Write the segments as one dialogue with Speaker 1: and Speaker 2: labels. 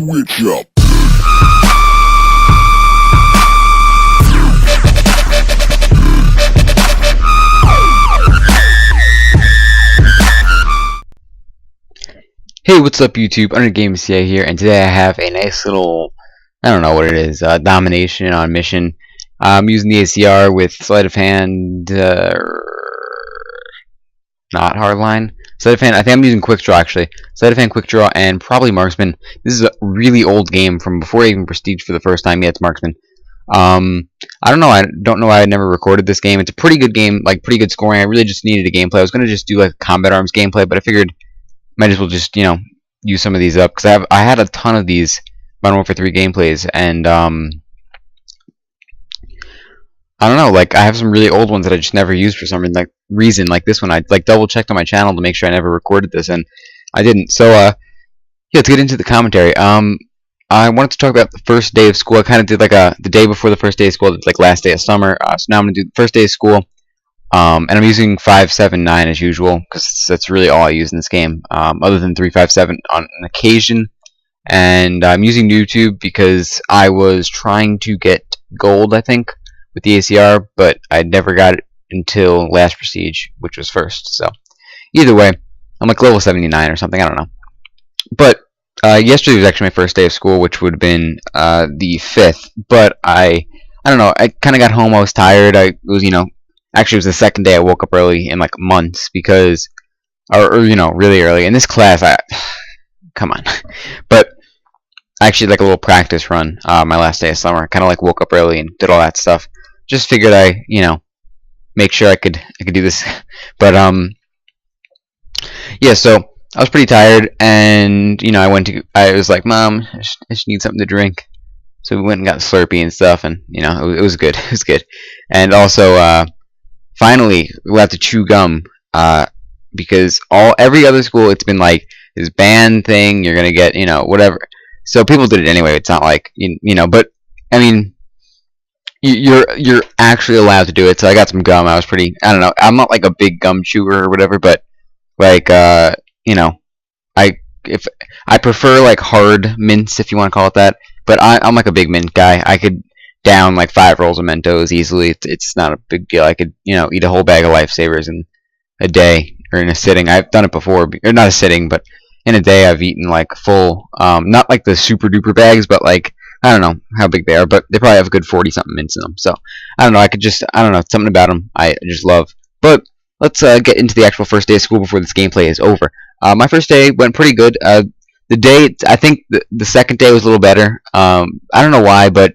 Speaker 1: switch up.
Speaker 2: Hey, what's up YouTube? Under GameCA here, and today I have a nice little, I don't know what it is, Domination on mission. I'm using the ACR with sleight of hand, not hardline. Sleight of hand, I think I'm using quick draw actually. Sleight of hand, quick draw, and probably marksman. This is a really old game from before I even prestiged for the first time. Yeah, it's marksman. I don't know why I never recorded this game. It's a pretty good game, like pretty good scoring. I really just needed a gameplay. I was gonna just do like combat arms gameplay, but I figured might as well just, you know, use some of these up, because I had a ton of these Modern Warfare 3 gameplays, and I don't know, like I have some really old ones that I just never used for some reason, like this one. I like double checked on my channel to make sure I never recorded this, and I didn't. So yeah, let's get into the commentary. I wanted to talk about the first day of school. I kind of did like the day before the first day of school, like last day of summer. So now I'm gonna do the first day of school. And I'm using 579 as usual, because that's really all I use in this game, other than 357 on an occasion. And I'm using YouTube because I was trying to get gold, I think, with the ACR, but I never got it until last Prestige, which was first. So either way, I'm like level 79 or something, I don't know. But yesterday was actually my first day of school, which would have been the 5th. But I don't know, I kind of got home, I was tired, actually, it was the second day I woke up early in like months, because, or you know, really early. In this class, come on. But I actually did like a little practice run my last day of summer. Kind of like woke up early and did all that stuff. Just figured make sure I could do this. But yeah. So I was pretty tired, and I was like, Mom, I just need something to drink. So we went and got Slurpee and stuff, and it was good. It was good. And also, finally, we'll have to chew gum, because every other school, it's been like this ban thing. You're gonna get, whatever. So people did it anyway. It's not like but I mean, you're actually allowed to do it. So I got some gum. I don't know. I'm not like a big gum chewer or whatever, but like I prefer like hard mints, if you want to call it that. But I'm like a big mint guy. I could down like 5 rolls of Mentos easily. It's not a big deal. I could eat a whole bag of Lifesavers in a day, or in a sitting. I've done it before, or not a sitting, but in a day I've eaten like full, not like the super duper bags, but like I don't know how big they are, but they probably have a good 40 something mints in them. So I don't know. I don't know, something about them I just love. But let's get into the actual first day of school before this gameplay is over. My first day went pretty good. The day, I think the second day was a little better. I don't know why, but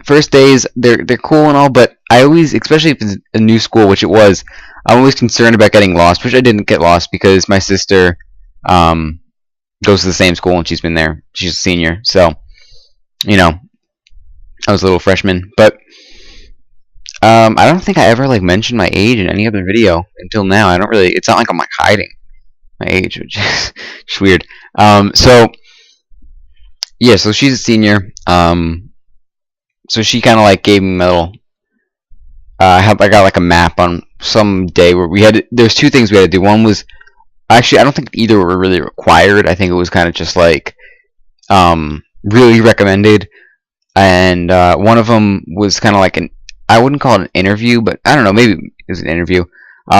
Speaker 2: first days, they're cool and all, but I always, especially if it's a new school, which it was, I'm always concerned about getting lost, which I didn't get lost because my sister goes to the same school and she's been there. She's a senior, so I was a little freshman. But I don't think I ever like mentioned my age in any other video until now. I don't really. It's not like I'm like hiding my age, which is just weird. So yeah, so she's a senior. So she kind of like gave me a little. I got like a map on some day where there's 2 things we had to do. One was actually, I don't think either were really required. I think it was kind of just like really recommended. And one of them was kind of like I wouldn't call it an interview, but I don't know, maybe it was an interview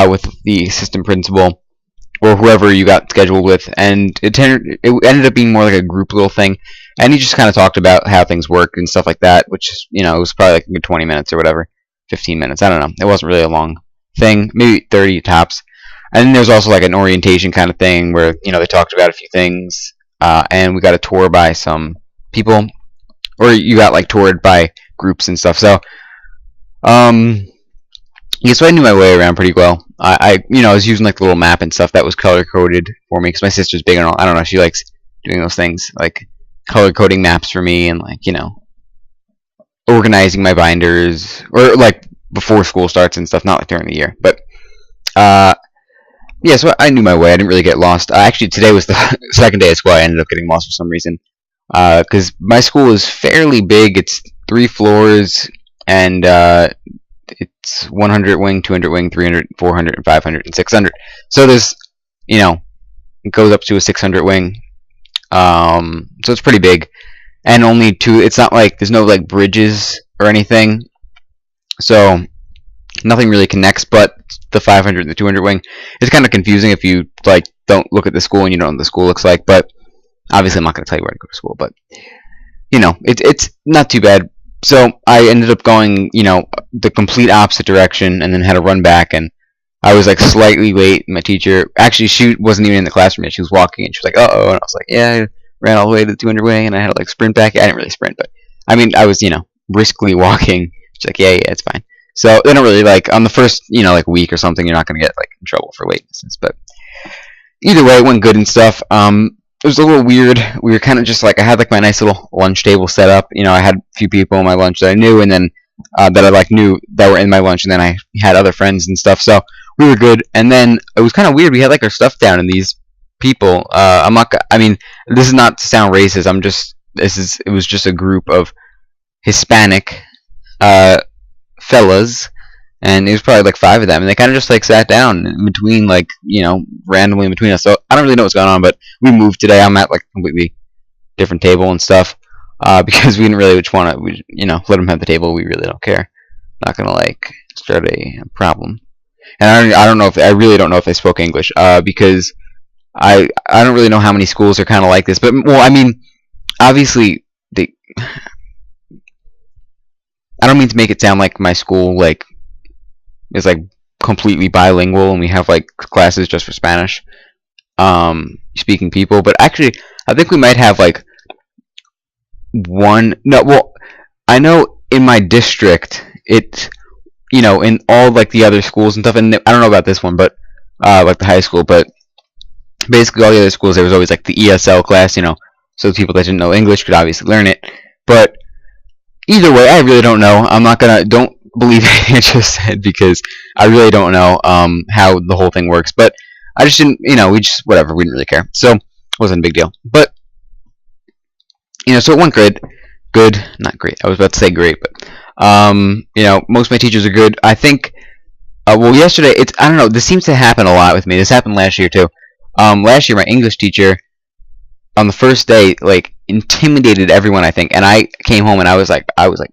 Speaker 2: with the assistant principal or whoever you got scheduled with, and it ended up being more like a group little thing. And he just kind of talked about how things work and stuff like that, which, it was probably like a good 20 minutes or whatever. 15 minutes, I don't know. It wasn't really a long thing, maybe 30 tops. And then there's also like an orientation kind of thing where, they talked about a few things, and we got a tour by some people, or you got like toured by groups and stuff. So, yeah, so I knew my way around pretty well. I was using like the little map and stuff that was color coded for me, because my sister's big and all. I don't know, she likes doing those things, like color coding maps for me, and like organizing my binders, or like before school starts and stuff, not like during the year. But yeah, so I knew my way. I didn't really get lost. Actually, today was the second day of school. I ended up getting lost for some reason, because my school is fairly big. It's 3 floors, and it's 100 wing, 200 wing, 300, 400, and 500, and 600. So there's, it goes up to a 600 wing. So it's pretty big, and only two. It's not like there's no like bridges or anything, so nothing really connects. But the 500 and the 200 wing, it's kind of confusing if you like don't look at the school and you don't know what the school looks like. But obviously, I'm not going to tell you where to go to school. But it's not too bad. So I ended up going, the complete opposite direction, and then had to run back, and I was like slightly late. My teacher, actually, she wasn't even in the classroom yet. She was walking, and she was like, "Uh oh," and I was like, "Yeah." I ran all the way to the 200 wing, and I had to like sprint back. I didn't really sprint, but I mean, I was briskly walking. She's like, "Yeah, yeah, it's fine." So they don't really like on the first like week or something. You're not gonna get like in trouble for lateness, but either way, it went good and stuff. It was a little weird. We were kind of just like I had like my nice little lunch table set up. I had a few people in my lunch that I knew, and then that I like knew that were in my lunch, and then I had other friends and stuff. So we were good. And then it was kind of weird. We had like our stuff down, and these people. I'm not. I mean, this is not to sound racist. I'm just. It was just a group of Hispanic fellas, and it was probably like 5 of them, and they kind of just like sat down in between, like randomly in between us. So I don't really know what's going on, but we moved today. I'm at like a completely different table and stuff because we didn't really just want to, let them have the table. We really don't care. Not gonna like start a problem. And I don't know if I really don't know if they spoke English because I don't really know how many schools are kind of like this, but well, I mean, obviously they. I don't mean to make it sound like my school like is like completely bilingual and we have like classes just for Spanish speaking people, but actually I think we might have like one. No, well, I know in my district it in all like the other schools and stuff, and I don't know about this one, but like the high school, but basically all the other schools there was always like the ESL class, so the people that didn't know English could obviously learn it. But either way, I really don't know. I'm not gonna don't believe anything I just said because I really don't know how the whole thing works. But I just didn't, we just whatever. We didn't really care, so it wasn't a big deal. But so it went good, not great. I was about to say great, but most of my teachers are good. I think. Well, yesterday I don't know. This seems to happen a lot with me. This happened last year too. Last year, my English teacher on the first day like intimidated everyone, I think, and I came home and I was like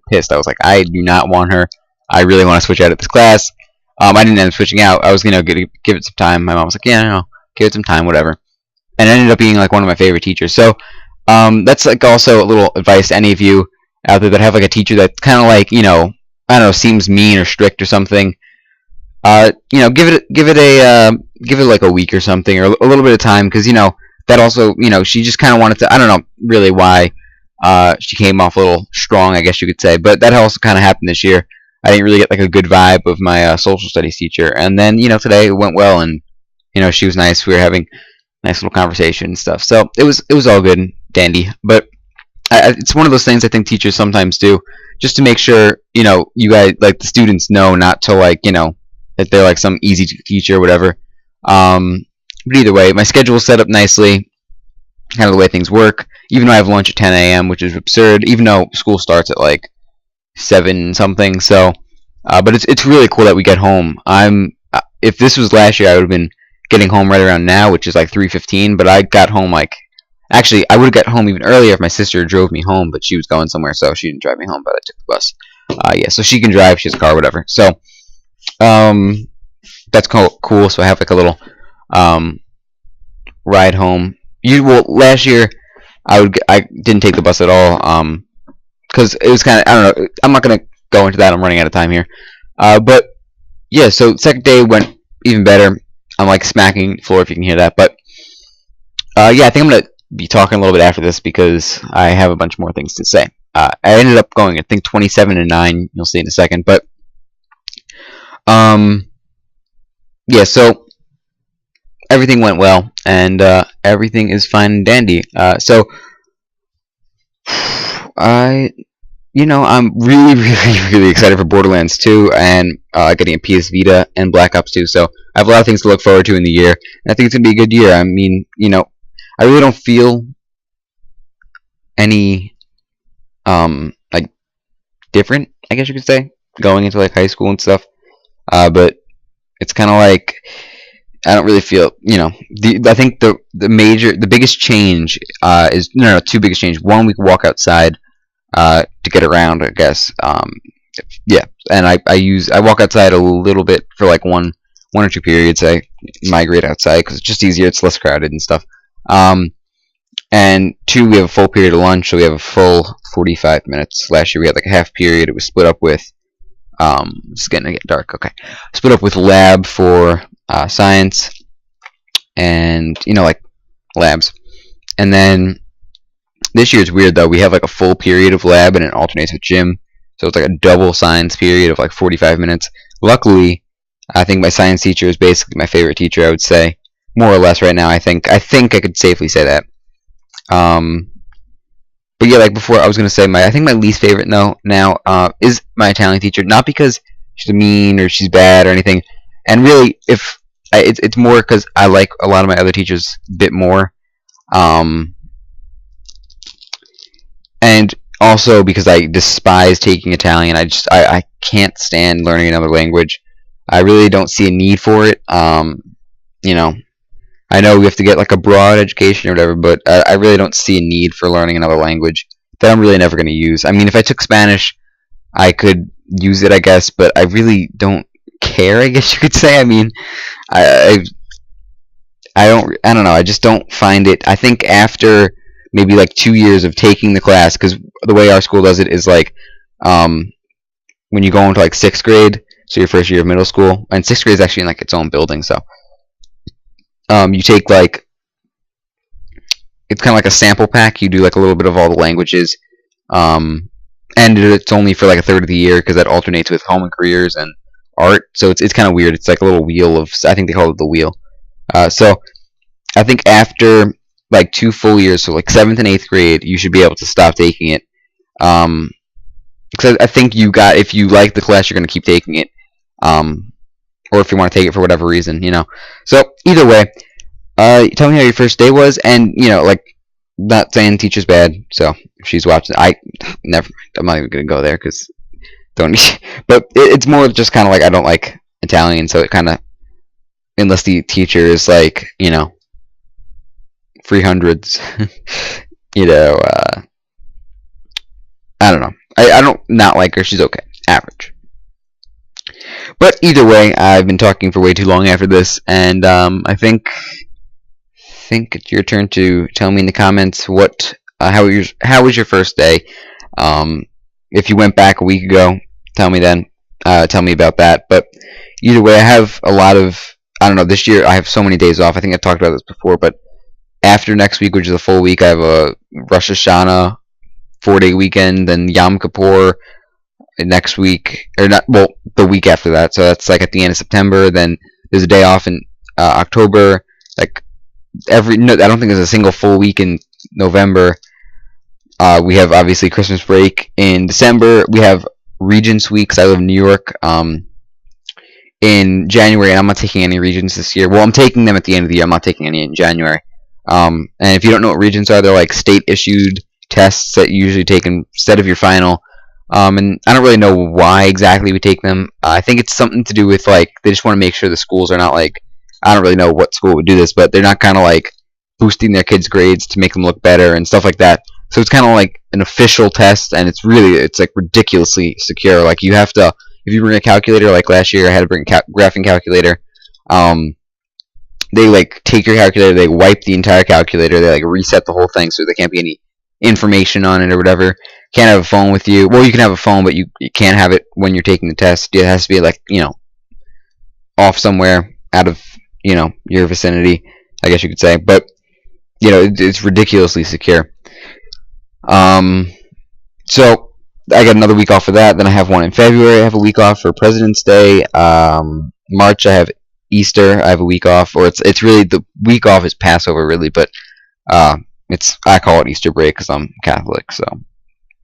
Speaker 2: pissed. I was like, I do not want her. I really want to switch out of this class. I didn't end up switching out. I was gonna give it some time. My mom was like, yeah, no, give it some time, whatever. And it ended up being like one of my favorite teachers. So that's like also a little advice to any of you out there that have like a teacher that's kind of like I don't know, seems mean or strict or something. Give it like a week or something, or a little bit of time, because that also she just kind of wanted to. I don't know really why she came off a little strong, I guess you could say, but that also kind of happened this year. I didn't really get like a good vibe of my social studies teacher, and then today it went well, and she was nice. We were having nice little conversation and stuff, so it was all good and dandy. But it's one of those things I think teachers sometimes do, just to make sure you guys, like the students, know not to like that they're like some easy teacher or whatever. But either way, my schedule is set up nicely, kind of the way things work. Even though I have lunch at 10 a.m., which is absurd, even though school starts at like 7 something. So, but it's really cool that we get home. If this was last year, I would have been getting home right around now, which is like 3:15. But I got home like, actually, I would have got home even earlier if my sister drove me home, but she was going somewhere, so she didn't drive me home. But I took the bus. Yeah, so she can drive. She has a car, whatever. So, that's cool. So I have like a little ride home. Last year I didn't take the bus at all because it was kind of, I don't know. I'm not gonna go into that. I'm running out of time here. But yeah, so second day went even better. I'm like smacking the floor if you can hear that. But yeah, I think I'm gonna be talking a little bit after this because I have a bunch more things to say. I ended up going, I think, 27-9. You'll see in a second. But yeah, so everything went well, and everything is fine and dandy. So I'm really, really, really excited for Borderlands 2 and getting a PS Vita and Black Ops 2. So I have a lot of things to look forward to in the year, and I think it's gonna be a good year. I mean, I really don't feel any like different, I guess you could say, going into like high school and stuff. But it's kind of like I don't really feel, I think the biggest change is, no, two biggest changes. One, we can walk outside to get around, I guess. Yeah, and I walk outside a little bit for like one or two periods. I migrate outside because it's just easier. It's less crowded and stuff. And two, we have a full period of lunch, so we have a full 45 minutes. Last year we had like a half period. It was split up with it's getting to get dark. Okay, split up with lab for science and like labs. And then this year it's weird though. We have like a full period of lab and it alternates with gym. So it's like a double science period of like 45 minutes. Luckily, I think my science teacher is basically my favorite teacher, I would say. More or less right now, I think I could safely say that. But yeah, like before, I was gonna say I think my least favorite now is my Italian teacher. Not because she's mean or she's bad or anything, and really, it's more because I like a lot of my other teachers a bit more, and also because I despise taking Italian. I can't stand learning another language. I really don't see a need for it. I know we have to get like a broad education or whatever, but I really don't see a need for learning another language that I'm really never going to use. I mean, if I took Spanish, I could use it, I guess, but I really don't care, I guess you could say. I mean, I don't know. I just don't find it. I think after maybe like 2 years of taking the class, because the way our school does it is like when you go into like 6th grade, so your first year of middle school, and 6th grade is actually in like its own building, so you take like, it's kind of like a sample pack. You do like a little bit of all the languages, and it's only for like a third of the year because that alternates with home and careers and art. So it's kind of weird. It's like a little wheel of, I think they call it the wheel. So I think after like 2 full years, so like 7th and 8th grade, you should be able to stop taking it. Because I think if you like the class, you're going to keep taking it. Or if you want to take it for whatever reason, So either way, tell me how your first day was, and like, not saying teacher's bad. So if she's watching, I'm not even gonna go there because don't. But it's more just kind of like I don't like Italian, so it kind of, unless the teacher is like 300s, I don't know. I don't not like her. She's okay, average. But either way, I've been talking for way too long after this, and I think it's your turn to tell me in the comments how was your first day. If you went back a week ago, tell me then. Tell me about that. But either way, I have a lot of, I don't know, this year I have so many days off. I think I've talked about this before, but after next week, which is a full week, I have a Rosh Hashanah 4-day weekend, then Yom Kippur next week, or not, well, the week after that. So that's like at the end of September. Then there's a day off in October. Like I don't think there's a single full week in November. We have obviously Christmas break in December. We have Regents Week, 'cause I live in New York, in January, and I'm not taking any Regents this year. Well, I'm taking them at the end of the year. I'm not taking any in January. And if you don't know what Regents are, they're like state-issued tests that you usually take instead of your final. And I don't really know why exactly we take them. I think it's something to do with, like, they just want to make sure the schools are not, like, I don't really know what school would do this, but they're not kind of, like, boosting their kids' grades to make them look better and stuff like that. So it's kind of like an official test, and it's like ridiculously secure. Like, you have to, if you bring a calculator, like last year I had to bring a graphing calculator, they, like, take your calculator, they wipe the entire calculator, they, like, reset the whole thing so there can't be any information on it or whatever. Can't have a phone with you. Well, you can have a phone, but you can't have it when you're taking the test. It has to be, like, off somewhere out of, your vicinity, I guess you could say. But, it's ridiculously secure. So I got another week off for that. Then I have one in February. I have a week off for President's Day. March I have Easter. I have a week off, or it's really, the week off is Passover really, but I call it Easter break because I'm Catholic, so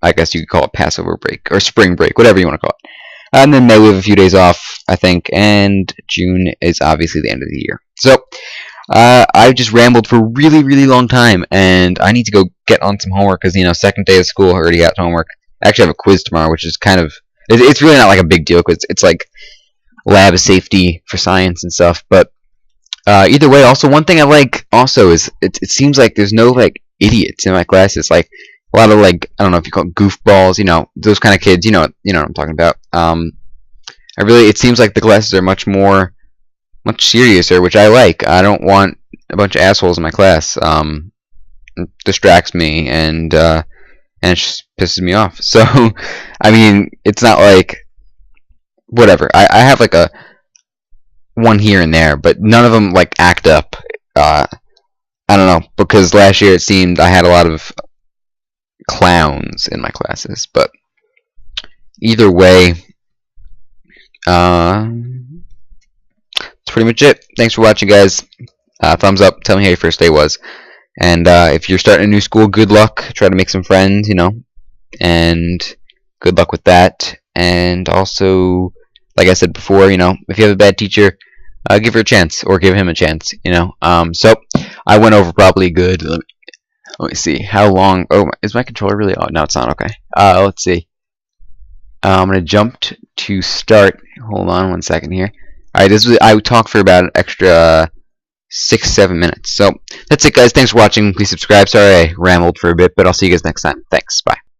Speaker 2: I guess you could call it Passover break or spring break, whatever you want to call it. And then May we have a few days off, I think, and June is obviously the end of the year. So I just rambled for a really, really long time, and I need to go get on some homework because, second day of school, I already got homework. I actually have a quiz tomorrow, which is kind of, it's really not like a big deal because it's like lab safety for science and stuff, but Either way, also one thing I like also is it seems like there's no like idiots in my classes. Like a lot of like I don't know if you call it goofballs, you know, those kind of kids. You know what I'm talking about. It seems like the classes are much seriouser, which I like. I don't want a bunch of assholes in my class. It distracts me and it just pisses me off. So, I mean, it's not like whatever. I have like a one here and there, but none of them like act up. I don't know, because last year it seemed I had a lot of clowns in my classes. But either way, uh, that's pretty much it. Thanks for watching, guys. Thumbs up. Tell me how your first day was. And if you're starting a new school, good luck. Try to make some friends, you know. And good luck with that. And also, like I said before, you know, if you have a bad teacher, give her a chance or give him a chance, you know. So I went over probably good. Let me see how long. Oh, is my controller really? Oh, no, it's not. Okay. Let's see. I'm gonna jump to start. Hold on 1 second here. All right, I talked for about an extra 6-7 minutes. So that's it, guys. Thanks for watching. Please subscribe. Sorry I rambled for a bit, but I'll see you guys next time. Thanks. Bye.